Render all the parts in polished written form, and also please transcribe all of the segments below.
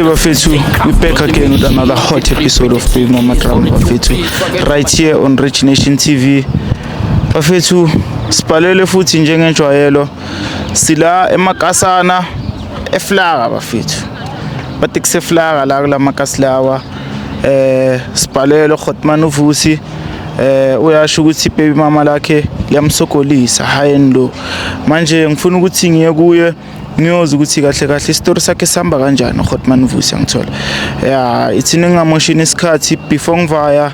Bafethu, we back again with another hot episode of Baby Mama Drama Bafethu, right here on Rich Nation TV. Bafethu, sipalele futhi njengenjwayelo sila emakasana eflaga Bafethu. Bathi kuseflaga la kula makasi lawa sipalele Khotman uvusi uyasho ukuthi baby mama lakhe liyamsokolisa high and low. Manje ngifuna ukuthi ngiye kuye ngiyoza ukuthi kahle kahle story sakhe sihamba kanjani Khotman uvusi ngithola. Yeah, it's ningamoshini isikhathi before ngivaya.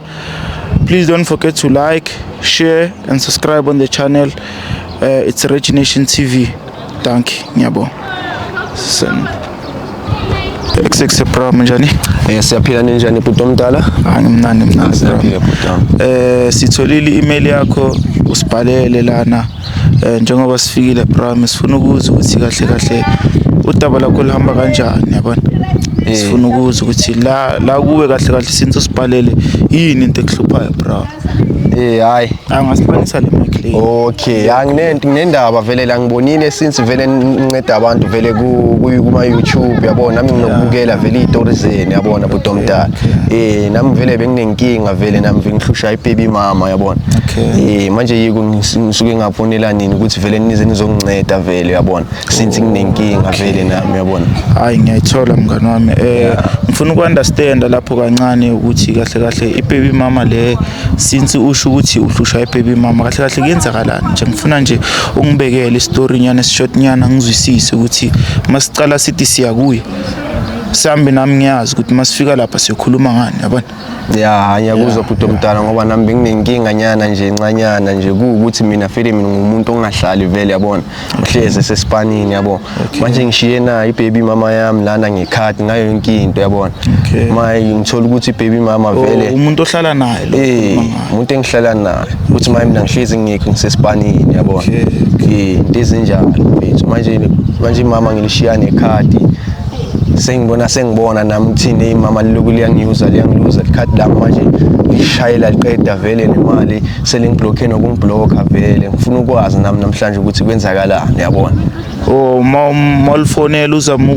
Please don't forget to like, share and subscribe on the channel. It's Rich Nation TV. Thank you. Ngiyabonga. XX pro njani? Siyaphila njani bhuti omdala? Ngimnandi siyaphila bhuti. Sitholile email yakho usibhalele lana njengoba sifikile bro sifuna ukuzwa ukuthi kahle kahle udaba lakho lihamba kanjani yabona. Sifuna ukuzwa ukuthi la kuwe kahle kahle since usibhalele yini into ekuhluphayo bro. Hayi angasipanisa le mic le. Okay, nginendaba vele la ngibonile since vele nginceda abantu vele kuma YouTube yabona nami nginokubukela vele istories zeni yabona bhuti omdala. Nami vele benginenkinga vele nami ngihlusha ibaby mama yabona. Manje yiko ngisuke ngafonela nini ukuthi vele nize nizonginceda vele yabona since nginenkinga vele nami yabona. Hayi ngiyayithola mngani wami. Ngifuna ukunderstand lapho kancane ukuthi kahle kahle ibaby mama le since usho ukuthi uhlusha ibaby mama kahle kahle kuyenzakalani nje ngifuna nje ungibekele istory nyana short nyana ngizwisise ukuthi masicala sithi siya kuye sambe nami ngiyazi ukuthi masifika lapha siyokhuluma ngani yabona. Ngiyakuzwa bhuti omdala ngoba nami benginenkinga nyana nje encanyana nje ukuthi mina vele mina ngumuntu ongahlali vele yabona uhleze sespanini yabona. Manje ngishiye na ibaby mama yami lana ngekhadi ngayo yonke into yabona. Maye ngithola ukuthi ibaby mama vele umuntu ohlala naye lo umuntu engihlala naye ukuthi maye mina ngihlezi ngikho ngisespanini yabona. Into ezinjalo mfethu manje mama ngilishiya nekhadi sengibona nami uthini mama lokhu liyangiuza ikhadi lami manje ngishayela liqeda vele nemali selingiblockhe nokungiblocker vele ngifuna ukwazi nami namhlanje ukuthi kwenzakalani yabona. Mawufonela uzama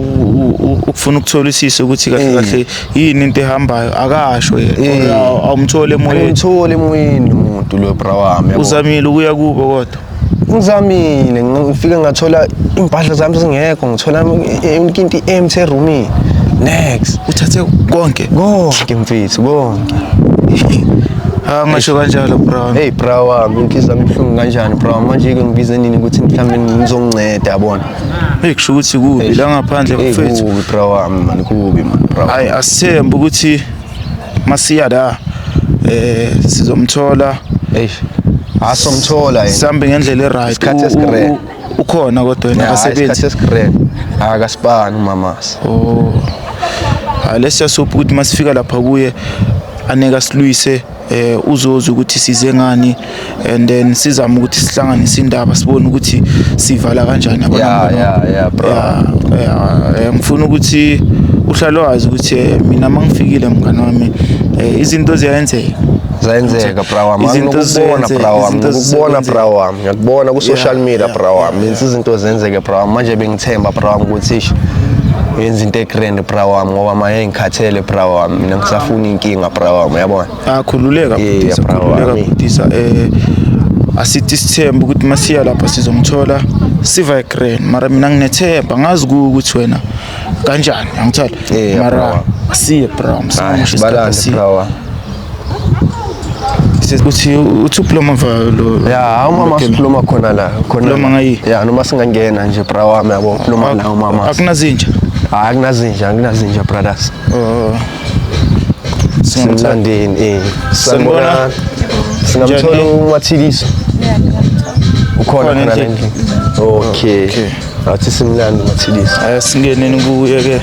ukufuna ukutholisisa ukuthi kahle kahle yini into ehambayo akasho yena awumthole emoyeni. Ngithole emoyeni umuntu lo bra wami yabona. Uzamile ukuya kubo kodwa? Ngizamile ngifike ngathola impahla zami zingekho ngithola into empty roomini. Next uthathe konke mfethu konke. Ngisho kanjalo bro. Bro wami inhliziyo yami ibuhlungu kanjani bro manje ngibize nini ukuthi mhlambe ngizonginceda yabona. Kusho ukuthi kubi la ngaphandle mfethu. Kubi bro wami man kubi man bro. Hayi asithembe ukuthi masiya la sizomthola. Asomthola yena sambe ngendlela eright isikhathi esikre ukhona kodwa yena asebenzi isikhathi esikre akasipani umamasi. Lesiyasupha ukuthi masifika lapha kuye aneka silwise uzoza ukuthi size ngani and then sizama ukuthi sihlanganise indaba sibone ukuthi sivala kanjani yabona. Bro ngifuna ukuthi uhlalo wazi ukuthi mina mangifikile mngani wami izinto ziyenzeka bro wami ngikubona bro wami ngiyakubona ku social media bro wami izinto zenzeke bro wami manje bengithemba bro wami ukuthi yenza into egrand bro wami ngoba maye ngikhathele bro wami mina ngisafuna inkinga bro wami yabona. Khululeka butisa asithi sithemba ukuthi masiya lapha sizomthola siva egrand mara mina nginethemba ngazi ukuthi wena kanjani ngithola mara siye bro msibalance bro wami. Ukuthi uthuploma valo umama siploma khona la khona ngayi noma singangena nje bro wami yabo ploma la umama akunazinja akunazinja brothers. Simlandini sanibona singamthola umathiliso ukhona khona la. Okay athi simlandi umathiliso singeneni kuye ke.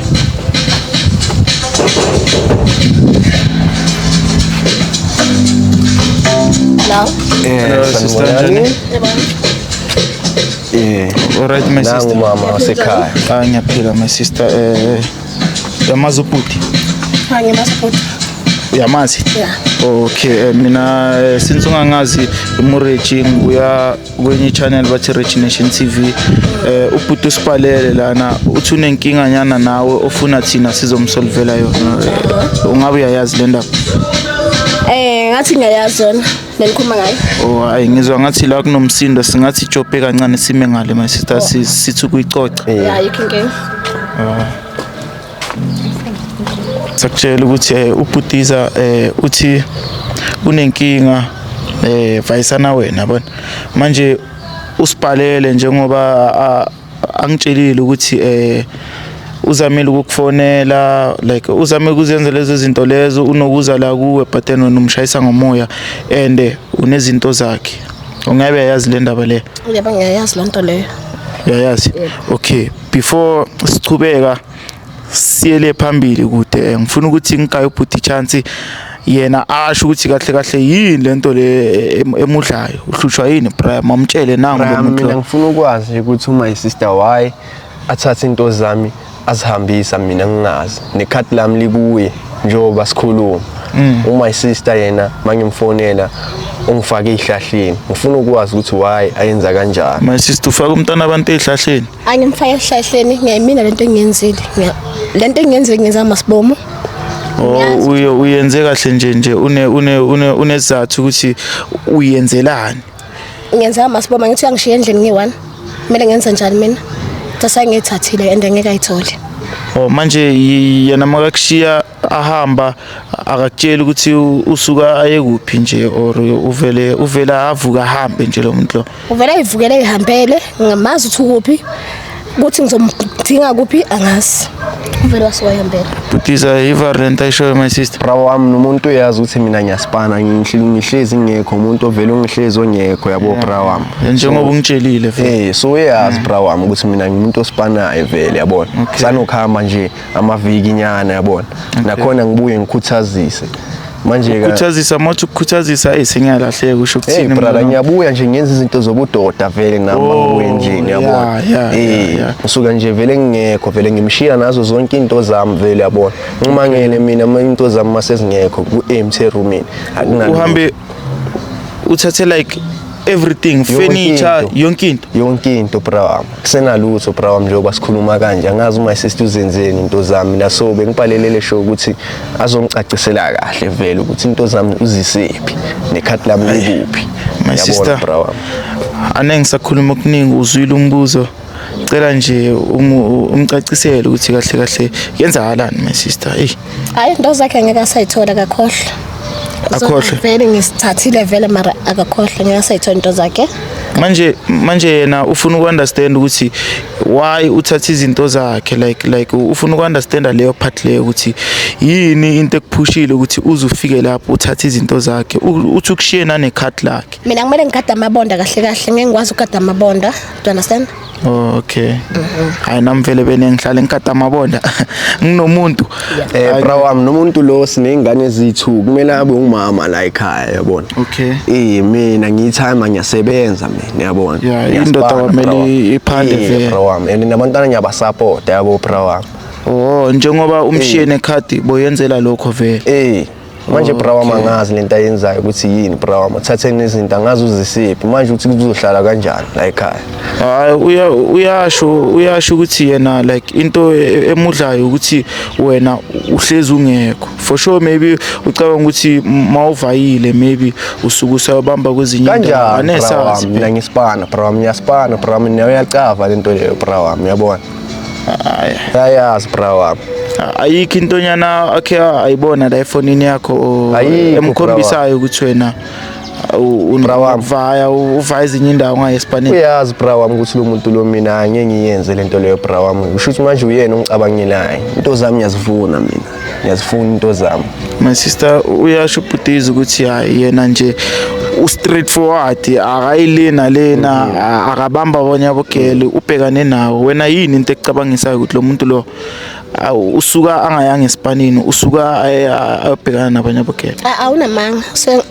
Sister Jani. Alright my sister. Nangu mama wasekhaya. Ngiyaphila my sister yamazuputi. Ngiyamazuputi. Uyamazi? Okay, mina since ungangazi iMureji ngibuya kwenye channel bathi Rich Nation TV. Ubhuti usipalele lana uthi unenkinga nyana nawe ofuna thina sizomsolvela yona. Ungabe uyayazi le ndaba? Ngathi ngiyayazi yona lenikhuluma ngayo. Oh hayi ngizwa ngathi la kunomsindo singathi ijobe kancane sime ngale my sister sithi kuyicoca. Yeah, you can go. Sakutshela ukuthi ubhutiza uthi unenkinga vayisana wena yabona manje usipalele njengoba angitshelile ukuthi uzamile ukukufonela like uzame ukuzenza lezo zinto lezo unokuza la kuwe but then wena umshayisa ngomoya and unezinto zakhe ungabe yazi le ndaba le Yebo ngiyayazi lonto leyo. Yayazi okay before sichubeka siyele phambili kude ngifuna ukuthi ngikayo ubhuti chance yena asho ukuthi kahle kahle yini lento le emudlayo uhlushwa yini Brian mamtshele nangu ngomuntu mina ngifuna ukwazi ukuthi my sister why athatha into zami azihambisa mina ngingazi nekhathi lami libuye njoba sikhuluma my sister yena mangimfonela ungifake ihlahleni ngifuna ukwazi ukuthi why ayenza kanjani my sister ufaka umntana abantu ehlahleni Angimfaka ehlahleni ngiyimina lento engiyenzile lento engiyenzile ngenza masibomo uyenze kahle nje unezathu ukuthi uyenzelani ngenza masibomo ngithi angishiye endlini ngi1 kumele ngenze njani mina tasa ngiyithathile and ngeke ayithole manje yena makakushiya ahamba akakutshela ukuthi usuka aye kuphi nje or uvele avuka ahambe nje lo muntu lo uvela ivukele ihambele ngamazi uthi kuphi ukuthi ngizomdinga kuphi angazi uvela wasiwahambela butiza ivarenta isho my sister bravo wami nomuntu uyazi ukuthi mina ngiyasipana ngihlezi ngekho umuntu ovela ungihlezi ongekho yabo bravo wami njengoba ungitshelile vele so uyazi bravo wami ukuthi mina ngimuntu osipanayo vele yabona sanokuhamba nje amaviki nyana yabona nakhona ngibuye ngikhuthazise manje ukukhuthazisa mathi ukukhuthazisa sengiyalahleka usho ukuthini brother ngiyabuya nje ngenza izinto zobudoda vele nami ngibuye nje ngiyabona usuka nje vele ngingekho vele ngimshiya nazo zonke into zami vele yabona ngimangele mina into zami masezingekho ku-MT roomini uhambe uthathe like everything furniture yonke into bra kusenalutho bra njengoba sikhuluma kanje angazi my sister uzenzeni into zami la so bengipalelele show ukuthi azongicacisela kahle vele ukuthi into zami uzisiphi nekhathi lami likuphi my sister bra anengisakhuluma okuningi uzwile umbuzo cela nje umcacisele ukuthi kahle kahle yenzakalani my sister hayi into zakhe ngeke asayithola kakhohle akhohle vele ngisithathile vele mara akakhohle ngeke asayithola into zakhe manje yena ufuna ukunderstand ukuthi why uthatha izinto zakhe like ufuna ukunderstand leyo part leyo ukuthi yini into ekuphushile ukuthi uzufike lapho uthatha izinto zakhe uthi ukushiye nane card lakhe mina kumele ngigada amabonda kahle kahle ngeke ngikwazi ukugada amabonda do you understand Oh okay hayi nami vele bene ngihlala ngikada amabonda nginomuntu bra wami nomuntu lo sinengane ezithu kumele abe umama la ekhaya yabona okay mina ngiyithama ngiyasebenza mina yabona indoda kwamele iphande vele bra wami and nabantwana ngiyabasupport yabo bra wami njengoba umshiye nekhadi boyenzela lokho vele manje bra wami angazi lento ayenzayo ukuthi yini bra wami uthathe nezinto angazi uzisiphi manje ukuthi kuzohlala kanjani la ekhaya uyasho ukuthi yena like into emudlayo ukuthi wena uhlezi ungekho for sure maybe ucabanga ukuthi mawuvayile maybe usuku usabamba kwezinye indawo anesazi mina ngisipana bra wami ngiyasipana bra wami nayo yacava lento leyo bra wami yabona ayazi bra wami ayikho intonyana akhe ayibona la efonini yakho emkhombisayo ukuthi wena unavaya uvaya ezinye indawo ngayespanini uyazi bra wami ukuthi lo muntu lo mina angeke ngiyenze lento leyo bra wami usho ukuthi manje uyena ongicabangelayo into zami ngiyazifuna mina ngiyazifuna into zami my sister uyasho ubhutiza ukuthi hayi yena nje straight forward akayilena lena akabamba abanye abogele ubhekane nawo wena yini into ekucabangisayo ukuthi lo muntu lo usuka angayanga esipanini usuka ayobhekana nabanye abogele awunamanga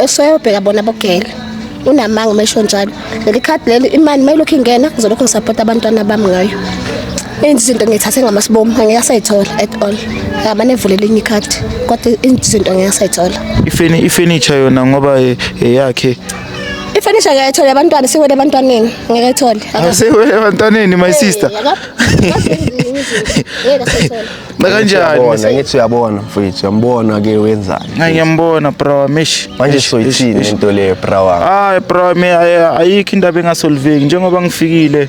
useyobheka bona abogele unamanga mesho njalo leli card leli imali mayilokhu ingena ngizolokhu ngisupport abantwana bami ngayo izinto ngithathe ngamasibomu angeke sayithola at all amane evulele enye ikhadi kodwa izinto angeke sayithola ifurniture yona ngoba yakhe ifurniture ngiyayithola abantwana siwele abantwaneni ngeke ayithole asiwele abantwaneni my sister kanjani ngithi uyabona mfowethu uyambona ke wenzani ngiyambona bro mesh manje soyithini into le bro hayi bro me ayikho indaba engasolveki njengoba ngifikile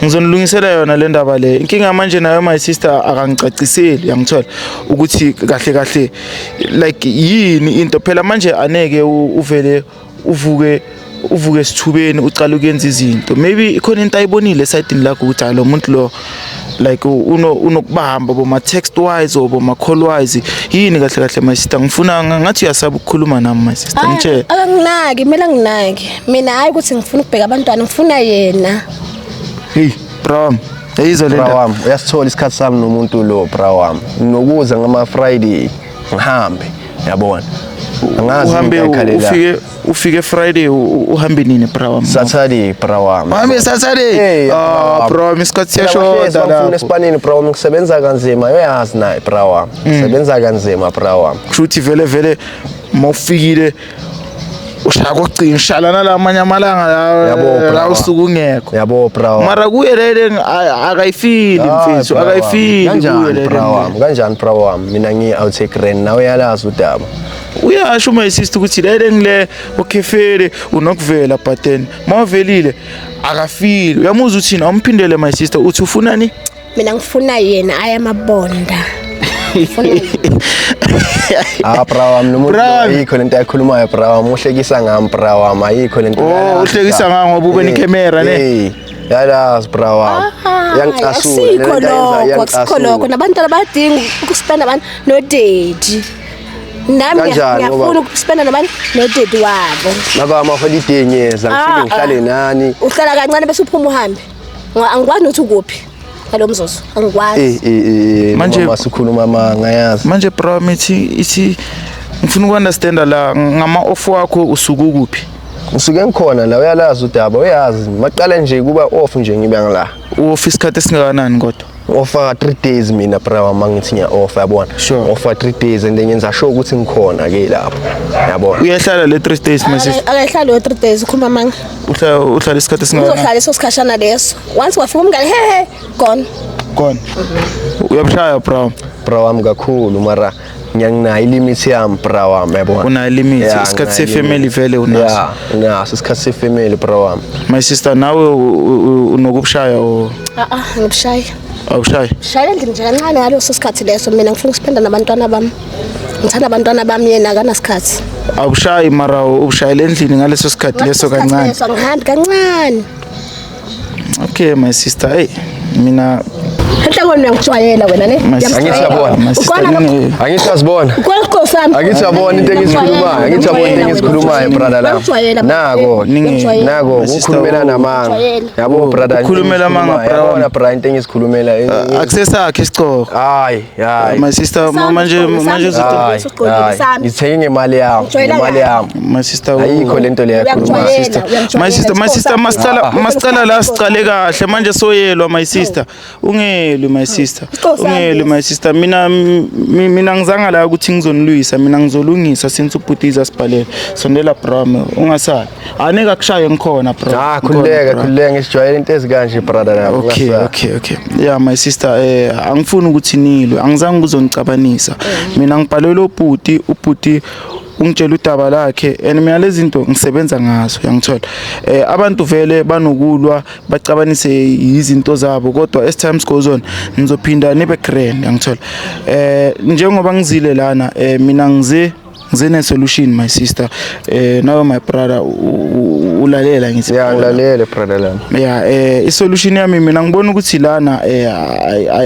ngizonilungisela yona le ndaba le inkinga manje nayo my sister akangicaciseli yangithola ukuthi kahle like yini into phela manje aneke uvele uvuke sithubeni ucala ukuyenza izinto maybe ikhona into ayibonile esayidini lakho ukuthi lo muntu lo like unokubamba boma text wise or boma call wise yini kahle my sister ngifuna ngathi uyasaba ukukhuluma nami my sister ngitshela akanginaki kumele nginaki mina hayi ukuthi ngifuna ukubheka abantwana ngifuna yena hey bro ayizwa le ndaba wami uyasithola isikhathi sami nomuntu lo bro wami nokuza ngama Friday ngihambe yabona angazi ufike Friday uhambe nini bro wami Saturday bro wami mami Saturday bro misikhathi siyashoda lapho Espanini bro wami ngisebenza kanzima uyazi naye bro wami ngisebenza kanzima bro wami kushuthi vele mawufikile ushaka ukugcina shalana lamanye amalanga la usuku ungekho yabo bro mara kuye lele akayifili mfethu akayifili kanjani bro wami mina ngi outtake rent nawe yalazi udaba uyasho my sister ukuthi lele ngile okhefele unokuvela but then mavelile akafili uyamuzwa uthina umphindele my sister uthi ufunani mina ngifuna yena ayamabonda bro wami nomuntu ayikho lento ayakhulumayo bro wami uhlekisa ngami bro wami ayikho lento uhlekisa ngami ngoba ube necamera ne yalazi bro wami asikho lokho nabantu abadinga ukuspenda abantu no daddy nami ngiyafuna ukuspenda nabantu no daddy wabo maka ama holiday nyeza ngifike ngihlale nani uhlala kancane bese uphuma uhambe angikwazi nokuthi ukuphi lo mzozo angikwazi manje masikhuluma ngayazi manje bro mithi ngifuna ukunderstand la ngama off wakho usuku kuphi usuke ngikhona la uyalazi udaba uyazi maqala nje kuba off nje ngibe ngila off isikhathi esingakanani kodwa offer 3 days mina bro mangithi ngiya offer yabona offer 3 days and ngenza sure ukuthi ngikhona ke lapho yabona uyahlala le 3 days mase akahlala le 3 days ukhuluma manga uhlala isikhathi esingakanani uzohlala leso sikhashana leso once wafika umngane he gone uyabshaya bro wami kakhulu mara ngiyanginayo limit yami bro wami yabona una limit isikhathi se-family vele unaso naso isikhathi se-family bro wami my sister nawe unokubushaya ngibushaye awushayi shayela endlini nje kancane ngaloso sikhathi leso mina ngifuna ukuspenda nabantwana bami ngithanda abantwana bami yena akanasikhathi awushayi mara ubushayela endlini ngaleso sikhathi leso kancane ngihambi kancane okay my sister hey mina Enhlangano ngiyakujwayela wena ne angithi asibona Nkosami angithi yabona into engizikhulumayo angithi yabona into engizikhulumayo brother la nako ukukhulumela namanga yabo brother ukhulumela amanga yabona brother into engizikhulumela access yakhe isiqoko hayi my sister manje ngithenge imali yami my sister ayikho lento leyo my sister masicala la sicale kahle manje soyelwa my sister ungelo my sister mina ngizanga la ukuthi ngizonilwisa mina ngizolungisa since ubhutiza sibhalele sondela brame ungasali aneka kushaye ngikhona bro khuleka ngisijwayele into ezikanje brother la okay yeah my sister angifuni ukuthi nilwe angizange ukuzonicabanisa mina ngibhalele ubhuti ungitshela udaba lakhe and mina lezi zinto ngisebenza ngazo yangithola abantu vele banokulwa bacabanise izinto zabo kodwa as time goes on ngizophinda nibe grand yangithola njengoba ngizile lana mina ngize ne solution my sister nawe my brother ulalela ngithi ngilalele brother lami i solution yami mina ngibona ukuthi lana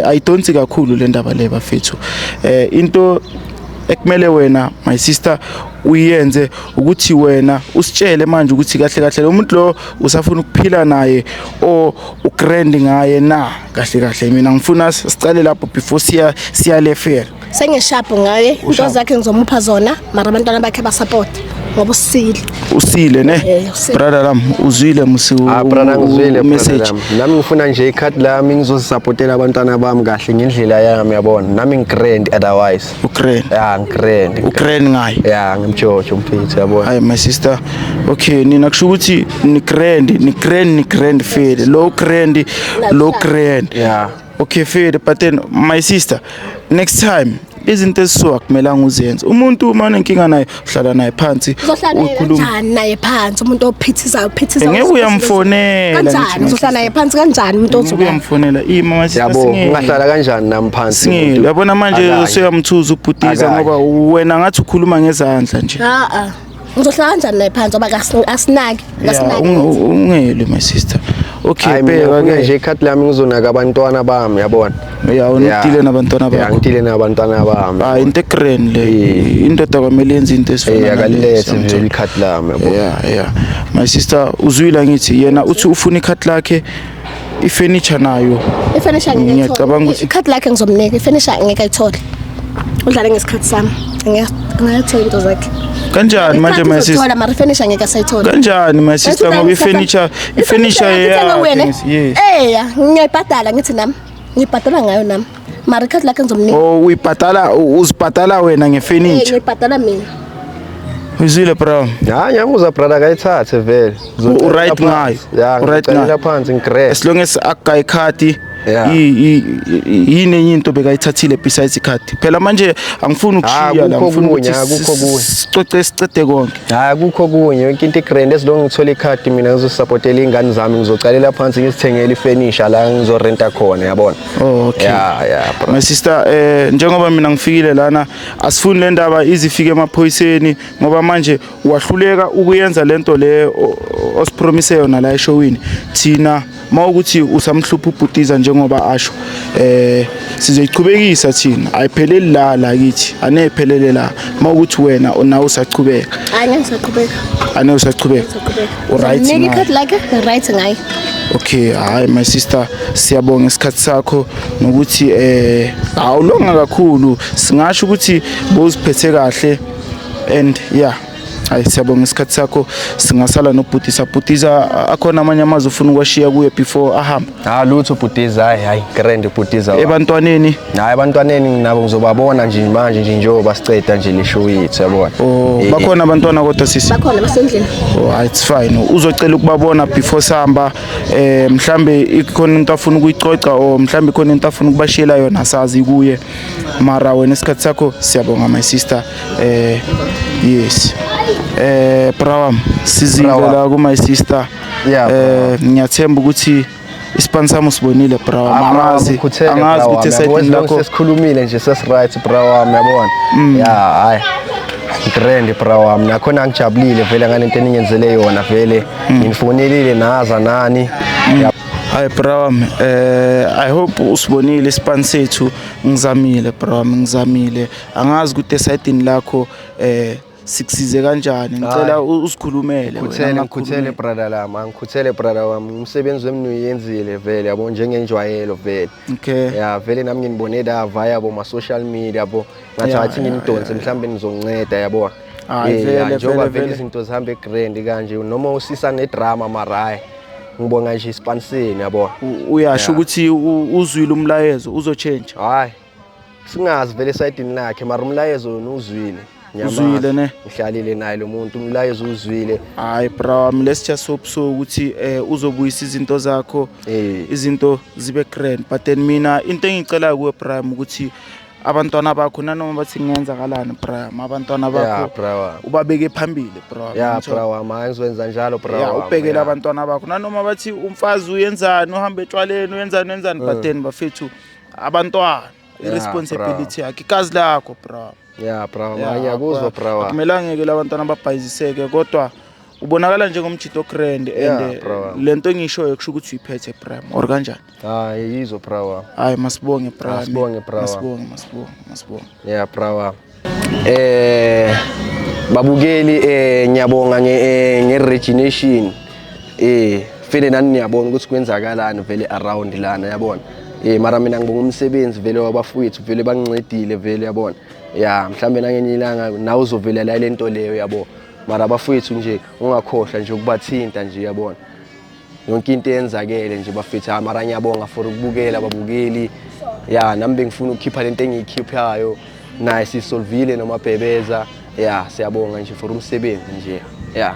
ayidonsi kakhulu le ndaba le bafethu into ekumele wena my sister uyenze ukuthi wena usitshele manje ukuthi kahle lo muntu lo usafuna ukuphila naye o ugrand ngaye na kahle mina ngifuna sicale lapho before siya lefela sengishapo ngaye into zakhe ngizomupha zona mara abantwana bakhe ba support ngoba usile. Usile ne usile. brother lam uzwile musi brother ngizwile message nami ngifuna nje ikhadi lami ngizosupportela abantwana bami kahle ngendlela yami yabona nami ngigrand otherwise ugrand ngigrand ngayo ngimjojo mfethu yabona hayi my sister okay nina kusho ukuthi ni grand fade low grand okay fade but then my sister next time izinto ezisuka kumelanga uzenze umuntu uma unenkinga naye uhlala naye phansi ukhuluma kanjani naye phansi umuntu ophithizayo ngeke uyamfonela kanjani uzohlala naye phansi kanjani umuntu othi uyamfonela mama sister yabo ungahlala kanjani nami phansi singile yabona manje usuyamthuza ubhutiza ngoba wena ngathi ukhuluma ngezandla nje ngizohlala kanjani naye phansi ngoba asinaki ungele my sister okay bheka ke nje ikhadi lami ngizonaka abantwana bami yabona unotile nabantwana bakho ngitile nabantwana bami hayi into egrand le indoda kwamele yenze into esifana akalethe nje ikhadi lami yabona my sister uzwila ngithi yena uthi ufuna ikhadi lakhe ifurniture nayo ngiyacabanga ukuthi ikhadi lakhe ngizomnika ifurniture ngeke ayithole udlale ngesikhathi sami ngiyathola into zakhe kanjani manje my sister uthola mara furniture ngeke sayithola kanjani my sister ngoba ifurniture ngiyayibhadala ngithi nami ngibhadala ngayo nami mara ikhadi lakhe ngizomnika uzibhadala wena ngefurniture ngibhadala mina uzile bro ngiyamuza brother kayithathe vele right ngayo ngicela phansi ngigrade as long as akayi ikhadi yini into bekayithathile besides ikhadi phela manje angifuni ukushiya la ngifuna ukuthi sicede konke akukho kunye yonke into igrand esilonge ngithola ikhadi mina ngizosupportela ingane zami ngizocalela phansi ngizithengele ifurniture la ngizorenta khona yabona okay my sister njengoba mina ngifikile lana asifuni le ndaba izifike emaphoyiseni ngoba manje wahluleka ukuyenza lento le osipromise yona la eshowini thina mawukuthi usamhlupha ubhutiza njengoba asho sizoyichubekisa thina ayipheleli la kithi anephelele la mawukuthi wena nawe usachubeka ane usachubeka right niki ikhadi lakhe right ngayi okay hayi my sister siyabonga isikhathi sakho nokuthi awulonga kakhulu singasho ukuthi boziphethe kahle and hayi siyabonga isikhathi sakho singasala nobhutiza akhona amanye amazwi ufuna ukwashiya kuye before ahamba lutho bhutiza hayi grand bhutiza ebantwaneni nabo ngizobabona nje manje njengoba siceda nje le show yethu yabona bakhona abantwana kodwa sisi bakhona basendlini it's fine uzocela ukubabona before samba mhlambe ikhona into afuna ukuyicoca o mhlambe ikhona into afuna ukubashiyela yona asazi kuye mara wena isikhathi sakho siyabonga my sister yes Prawam sizivela ku my sister ngiyathemba ukuthi ispan sami usibonile Prawam angazi ukuthi setting lakho sesikhulumile nje sesiright Prawam yabona hayi grand Prawam nakhona ngijabulile vele ngalento eningenzele yona vele nginifonelile naza nani hayi Prawam I hope usibonile ispan sethu ngizamile Prawam ngizamile angazi ukuthi esidini lakho sikusize kanjani ngicela usikhulumele ngikhuthele brother lami ngikhuthele brother wami umsebenzi wami uyenzile vele yabo njengenjwayelo vele vele nami nginibone dava yabo ma social media yabo ngathi ngimdonse mhlambe nizonceda yabo njengoba vele izinto zihambe grand kanje noma usisa nedrama mara ngibonga nje ispanseni yabo uyasho ukuthi uzwile umlayezo uzochange hayi singazi vele esidini lakhe mara umlayezo uzwile uzwile ne ngihlalile naye lo muntu umlayezo uzwile hayi Prawam let's just hope so ukuthi uzobuyisa izinto zakho izinto zibe grand but then mina into engicela kuwe Prawam ukuthi abantwana bakho nanoma bathi ngenzakalana Prawam abantwana bakho ubabeke phambili Prawam Prawam angizwenza njalo Prawam ubhekela abantwana bakho nanoma bathi umfazi uyenzani uhamba etshwaleni uyenzani but then bafethu abantwana irresponsibility yakhe ikazi lakho Prawam Prawam ngiyakuzwa Prawam akumelanga ngeke labantwana babhayiziseke kodwa ubonakala njengomjito grand and lento engishoyo kusho ukuthi uyiphethe Prawam or kanjani yizo Prawam hayi masibonge Prawam masibonge Prawam babukeli ngiyabonga ngeregination vele nani niyabona ukuthi kwenzakalani vele around lana yabona mara mina ngibonga umsebenzi vele wabafowethu vele bangincedile vele yabona mhlambe nangenye ilanga nawe uzovelela lento leyo yabo mara bafethu nje ungakhohlwa nje ukubathinta nje yabona yonke into eyenzakele nje bafethu mara ngiyabonga for ukubukela ababukeli ya nami bengifuna ukukhipha lento engiyikhiphayo naye sisolvile nomabhebeza ya siyabonga nje for umsebenzi nje ya